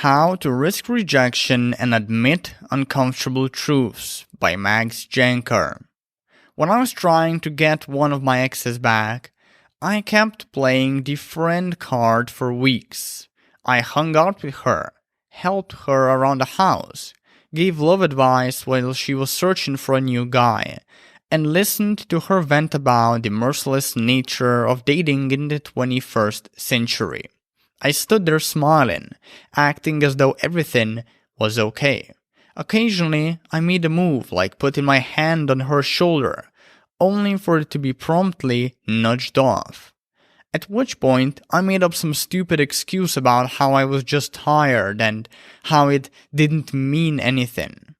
How to Risk Rejection and Admit Uncomfortable Truths by Jancar. When I was trying to get one of my exes back, I kept playing the friend card for weeks. I hung out with her, helped her around the house, gave love advice while she was searching for a new guy, and listened to her vent about the merciless nature of dating in the 21st century. I stood there smiling, acting as though everything was okay. Occasionally, I made a move like putting my hand on her shoulder, only for it to be promptly nudged off. At which point, I made up some stupid excuse about how I was just tired and how it didn't mean anything.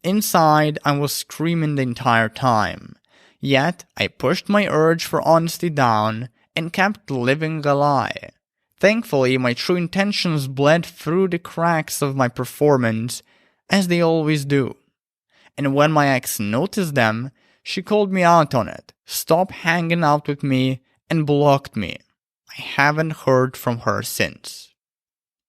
Inside, I was screaming the entire time. Yet, I pushed my urge for honesty down and kept living a lie. Thankfully, my true intentions bled through the cracks of my performance, as they always do. And when my ex noticed them, she called me out on it, stopped hanging out with me, and blocked me. I haven't heard from her since.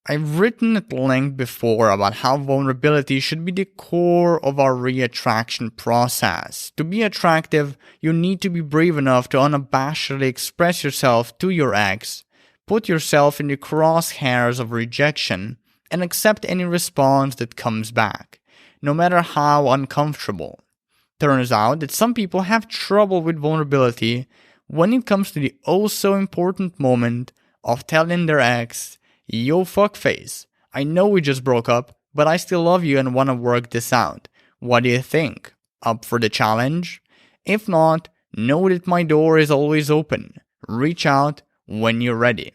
I've written at length before about how vulnerability should be the core of our re-attraction process. To be attractive, you need to be brave enough to unabashedly express yourself to your ex, put yourself in the crosshairs of rejection, and accept any response that comes back, no matter how uncomfortable. Turns out that some people have trouble with vulnerability when it comes to the oh-so-important moment of telling their ex, "Yo fuckface, I know we just broke up, but I still love you and want to work this out. What do you think? Up for the challenge? If not, know that my door is always open. Reach out when you're ready."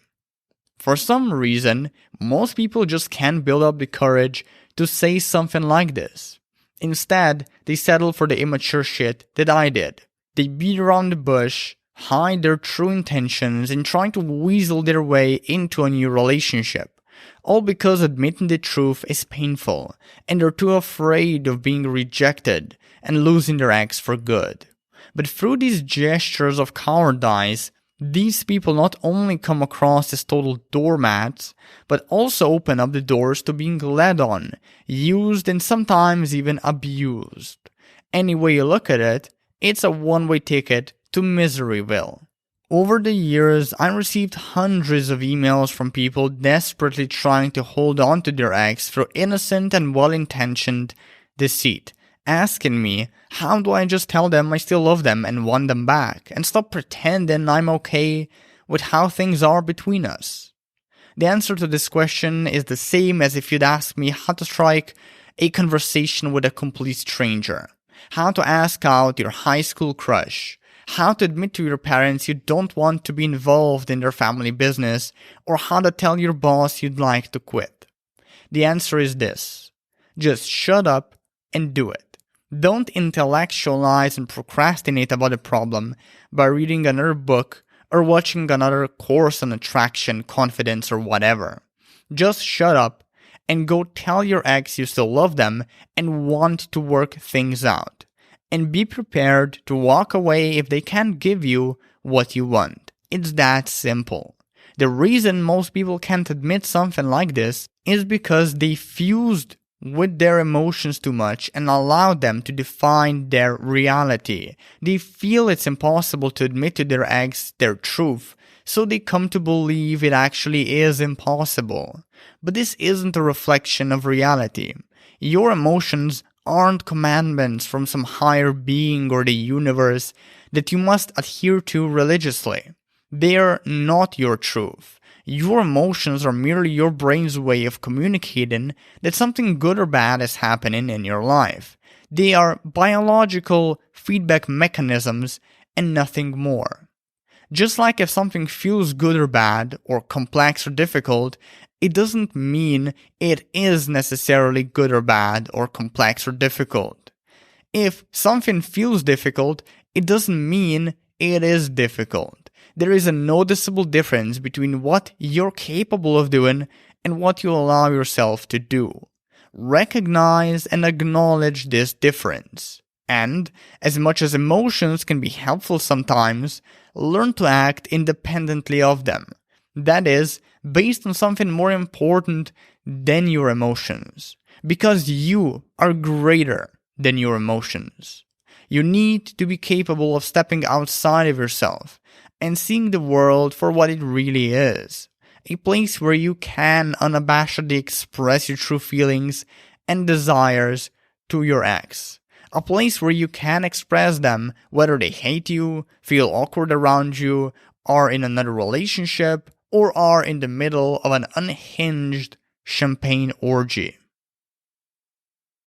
For some reason, most people just can't build up the courage to say something like this. Instead, they settle for the immature shit that I did. They beat around the bush, hide their true intentions, and try to weasel their way into a new relationship. All because admitting the truth is painful, and they're too afraid of being rejected and losing their ex for good. But through these gestures of cowardice, these people not only come across as total doormats, but also open up the doors to being led on, used, and sometimes even abused. Any way you look at it, it's a one-way ticket to Miseryville. Over the years, I received hundreds of emails from people desperately trying to hold on to their ex through innocent and well-intentioned deceit, asking me, how do I just tell them I still love them and want them back, and stop pretending I'm okay with how things are between us? The answer to this question is the same as if you'd ask me how to strike a conversation with a complete stranger, how to ask out your high school crush, how to admit to your parents you don't want to be involved in their family business, or how to tell your boss you'd like to quit. The answer is this: just shut up and do it. Don't intellectualize and procrastinate about a problem by reading another book or watching another course on attraction, confidence, or whatever. Just shut up and go tell your ex you still love them and want to work things out. And be prepared to walk away if they can't give you what you want. It's that simple. The reason most people can't admit something like this is because they fused with their emotions too much and allowed them to define their reality. They feel it's impossible to admit to their ex their truth, so they come to believe it actually is impossible. But this isn't a reflection of reality. Your emotions aren't commandments from some higher being or the universe that you must adhere to religiously. They are not your truth. Your emotions are merely your brain's way of communicating that something good or bad is happening in your life. They are biological feedback mechanisms and nothing more. Just like if something feels good or bad, or complex or difficult, it doesn't mean it is necessarily good or bad, or complex or difficult. If something feels difficult, it doesn't mean it is difficult. There is a noticeable difference between what you're capable of doing and what you allow yourself to do. Recognize and acknowledge this difference. And, as much as emotions can be helpful sometimes, learn to act independently of them. That is, based on something more important than your emotions, because you are greater than your emotions. You need to be capable of stepping outside of yourself and seeing the world for what it really is. A place where you can unabashedly express your true feelings and desires to your ex. A place where you can express them whether they hate you, feel awkward around you, are in another relationship, or are in the middle of an unhinged champagne orgy.